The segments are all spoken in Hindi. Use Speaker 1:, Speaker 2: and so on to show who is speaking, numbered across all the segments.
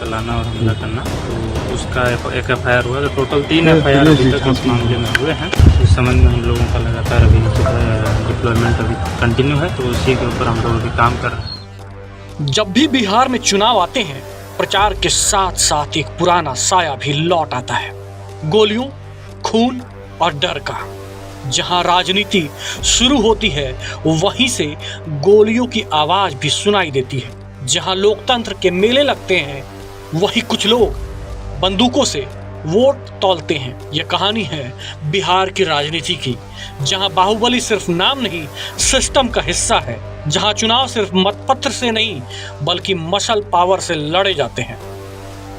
Speaker 1: चलाना और हमला करना, तो उसका एक FIR हुआ। तो टोटल 3 FIR अभी तक इस मामले में हुए हैं। इस संबंध में हम लोगों का लगातार अभी डिप्लॉयमेंट अभी कंटिन्यू है, तो उसी के ऊपर हम लोग अभी काम कर रहे हैं।
Speaker 2: जब भी बिहार में चुनाव आते हैं, प्रचार के साथ साथ एक पुराना साया भी लौट आता है, गोलियों, खून और डर का। जहां राजनीति शुरू होती है वहीं से गोलियों की आवाज भी सुनाई देती है। जहां लोकतंत्र के मेले लगते हैं वहीं कुछ लोग बंदूकों से वोट तौलते हैं। यह कहानी है बिहार की राजनीति की, जहां बाहुबली सिर्फ नाम नहीं, सिस्टम का हिस्सा है। जहां चुनाव सिर्फ मतपत्र से नहीं बल्कि मसल पावर से लड़े जाते हैं,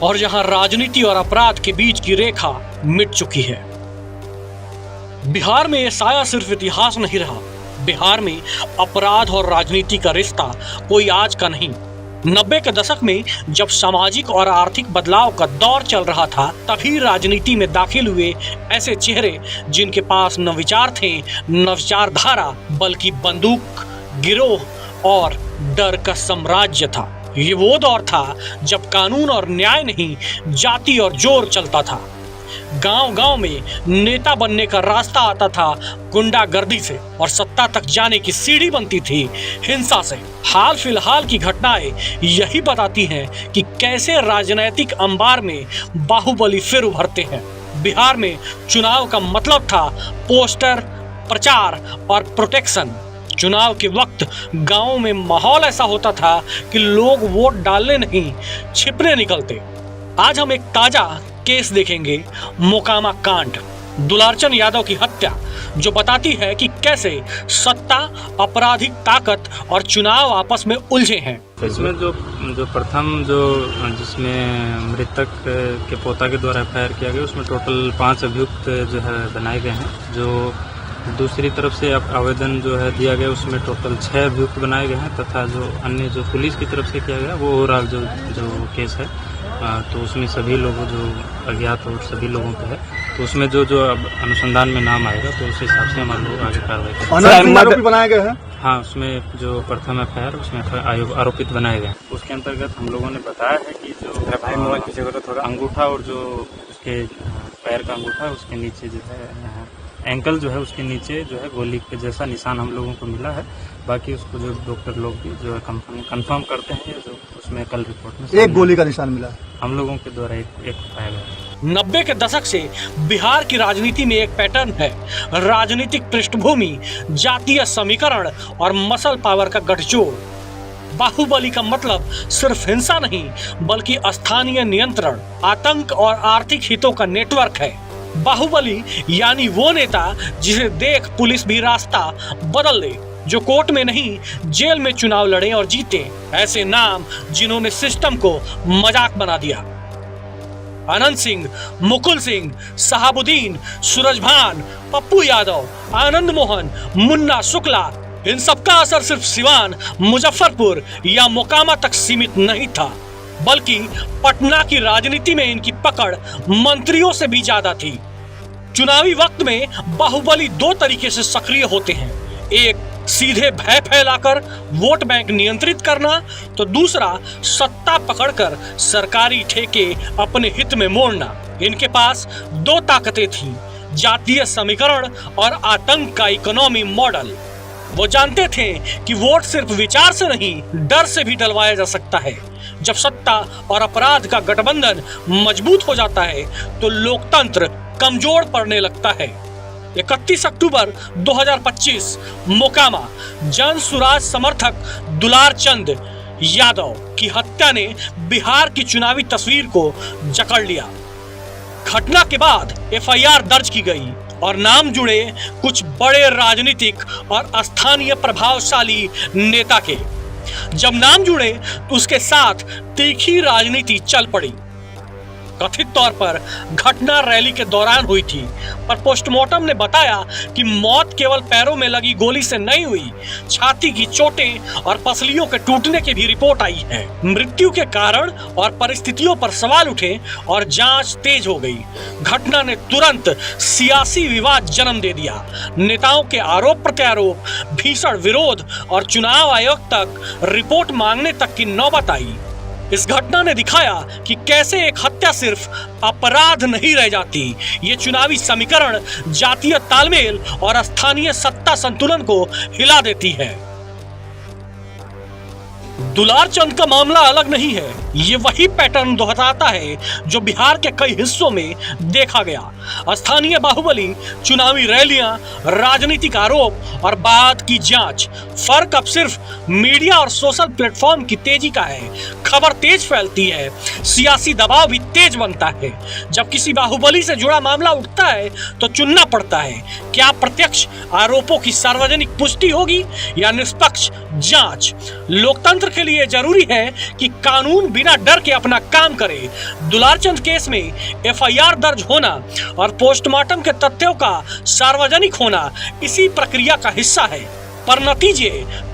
Speaker 2: और जहां राजनीति और अपराध के बीच की रेखा मिट चुकी है। बिहार में यह साया सिर्फ इतिहास नहीं रहा, बिहार में अपराध और राजनीति का रिश्ता कोई आज का नहीं। 90 के दशक में जब सामाजिक और आर्थिक बदलाव का दौर चल रहा था, तभी राजनीति में दाखिल हुए ऐसे चेहरे जिनके पास न विचार थे, न विचारधारा, बल्कि बंदूक, गिरोह और डर का साम्राज्य था। ये वो दौर था जब कानून और न्याय नहीं, जाति और जोर चलता था। गांव-गांव में नेता बनने का रास्ता आता था गुंडागर्दी से, और सत्ता तक जाने की सीढ़ी बनती थी हिंसा से। हाल फिलहाल की घटनाएं यही बताती हैं कि कैसे राजनीतिक अंबार में बाहुबली फिर उभरते हैं। बिहार में चुनाव का मतलब था पोस्टर, प्रचार और प्रोटेक्शन। चुनाव के वक्त गांव में माहौल ऐसा होता था कि लोग वोट डालने नहीं, छिपने निकलते। आज हम एक ताजा केस देखेंगे, मोकामा कांड, दुलारचंद यादव की हत्या, जो बताती है कि कैसे सत्ता, आपराधिक ताकत और चुनाव आपस में उलझे हैं।
Speaker 1: इसमें जो प्रथम जिसमें मृतक के पोता के द्वारा FIR किया गया, उसमें टोटल 5 अभियुक्त जो है बनाए गए हैं। जो दूसरी तरफ से आवेदन जो है दिया गया, उसमें टोटल 6 अभियुक्त बनाए गए हैं, तथा जो अन्य जो पुलिस की तरफ से किया गया वो ओवरऑल जो केस है, तो उसमें सभी लोगों जो अज्ञात और सभी लोगों पे है, तो उसमें जो अब अनुसंधान में नाम आएगा तो उस हिसाब से हमारे लोग आगे कार्रवाई करेंगे।
Speaker 3: आरोपी बनाए गए हैं।
Speaker 1: हाँ, उसमें जो प्रथम FIR उसमें आरोपित बनाए गए। उसके अंतर्गत हम लोगों ने बताया है कि जो थोड़ा अंगूठा और जो उसके पैर का अंगूठा है, उसके नीचे जो है एंकल जो है, उसके नीचे जो है गोली के जैसा निशान हम लोगों को मिला है। बाकी उसको जो डॉक्टर लोग भी जो है कंफर्म करते हैं, जो उसमें कल रिपोर्ट में
Speaker 3: एक गोली का निशान मिला
Speaker 1: हम लोगों के द्वारा एक पाया गया।
Speaker 2: 90 के दशक से बिहार की राजनीति में एक पैटर्न है, राजनीतिक पृष्ठभूमि, जातीय समीकरण और मसल पावर का गठजोड़। बाहुबली का मतलब सिर्फ हिंसा नहीं बल्कि स्थानीय नियंत्रण, आतंक और आर्थिक हितों का नेटवर्क है। बाहुबली यानी वो नेता जिसे देख पुलिस भी रास्ता बदल दे, जो कोर्ट में नहीं जेल में चुनाव लड़े और जीते। ऐसे नाम जिन्होंने सिस्टम को मजाक बना दिया। आनंद सिंह, मुकुल सिंह, शहाबुद्दीन, सूरजभान, पप्पू यादव, आनंद मोहन, मुन्ना शुक्ला, इन सबका असर सिर्फ सिवान, मुजफ्फरपुर या मोकामा तक सीमित नहीं था, बल्कि पटना की राजनीति में इनकी पकड़ मंत्रियों से भी ज्यादा थी। चुनावी वक्त में बाहुबली 2 तरीके से सक्रिय होते हैं, एक सीधे भय फैलाकर वोट बैंक नियंत्रित करना, तो दूसरा सत्ता पकड़कर सरकारी ठेके अपने हित में मोड़ना। इनके पास 2 ताकतें थीं, जातीय समीकरण और आतंक का इकोनॉमी मॉडल। वो जानते थे कि वोट सिर्फ विचार से नहीं, डर से भी डलवाया जा सकता है। जब सत्ता और अपराध का गठबंधन मजबूत हो जाता है तो लोकतंत्र कमजोर पड़ने लगता है। 31 अक्टूबर 2025 मोकामा, जन सुराज समर्थक दुलारचंद यादव की हत्या ने बिहार की चुनावी तस्वीर को जकड़ लिया। घटना के बाद FIR दर्ज की गई और नाम जुड़े कुछ बड़े राजनीतिक और स्थानीय प्रभावशाली नेता के। जब नाम जुड़े तो उसके साथ तीखी राजनीति चल पड़ी। कथित तौर पर घटना रैली के दौरान हुई थी, पर पोस्टमार्टम ने बताया कि मौत केवल पैरों में लगी गोली से नहीं हुई, छाती की चोटें और पसलियों के टूटने की भी रिपोर्ट आई है। मृत्यु के कारण और परिस्थितियों पर सवाल उठे और जांच तेज हो गई। घटना ने तुरंत सियासी विवाद जन्म दे दिया। नेताओं के आरोप प्रत्यारोप, भीषण विरोध और चुनाव आयोग तक रिपोर्ट मांगने तक की नौबत आई। इस घटना ने दिखाया कि कैसे एक हत्या सिर्फ अपराध नहीं रह जाती, ये चुनावी समीकरण, जातीय तालमेल और स्थानीय सत्ता संतुलन को हिला देती है। दुलार चंद का मामला अलग नहीं है, ये वही पैटर्न दोहराता है जो बिहार के कई हिस्सों में देखा गया। स्थानीय बाहुबली, चुनावी रैलियां, राजनीतिक आरोप और बाद की जांच। फर्क अब सिर्फ मीडिया और सोशल प्लेटफॉर्म की तेजी का है। खबर तेज फैलती है, सियासी दबाव भी तेज बनता है। जब किसी बाहुबली से जुड़ा मामला उठता है तो चुनना पड़ता है, क्या प्रत्यक्ष आरोपों की सार्वजनिक पुष्टि होगी या निष्पक्ष जांच। लोकतंत्र के लिए जरूरी है कि कानून बिना डर के अपना काम करे। दुलारचंद केस में एफआईआर दर्ज होना और पोस्टमार्टम के तथ्यों का सार्वजनिक होना इसी प्रक्रिया का हिस्सा है। पर नतीजे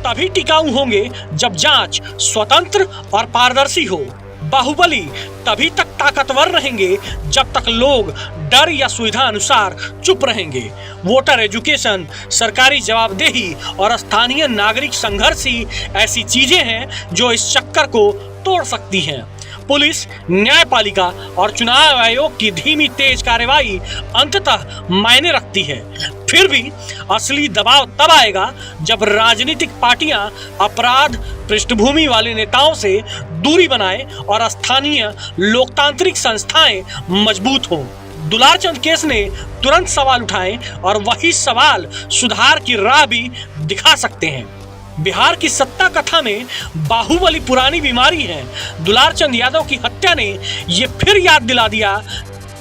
Speaker 2: तभी टिकाऊ होंगे जब जांच स्वतंत्र और पारदर्शी हो। बाहुबली तभी तक ताकतवर रहेंगे जब तक लोग डर या सुविधा अनुसार चुप रहेंगे। वोटर एजुकेशन, सरकारी जवाबदेही और स्थानीय नागरिक संघर्ष ही ऐसी चीजें हैं जो इस चक्कर को तोड़ सकती हैं। पुलिस, न्यायपालिका और चुनाव आयोग की धीमी तेज कार्रवाई अंततः मायने रखती है। फिर भी असली दबाव तब आएगा जब राजनीतिक पार्टियां अपराध पृष्ठभूमि वाले नेताओं से दूरी बनाए और स्थानीय लोकतांत्रिक संस्थाएं मजबूत हों। दुलारचंद केस ने तुरंत सवाल उठाए और वही सवाल सुधार की राह भी दिखा सकते हैं। बिहार की सत्ता कथा में बाहुबली पुरानी बीमारी है। दुलारचंद यादव की हत्या ने ये फिर याद दिला दिया,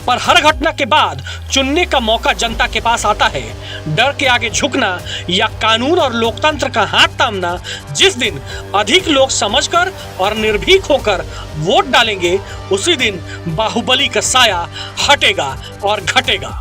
Speaker 2: पर हर घटना के बाद चुनने का मौका जनता के पास आता है। डर के आगे झुकना या कानून और लोकतंत्र का हाथ थामना। जिस दिन अधिक लोग समझकर और निर्भीक होकर वोट डालेंगे, उसी दिन बाहुबली का साया हटेगा और घटेगा।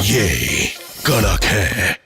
Speaker 3: ये कड़क है।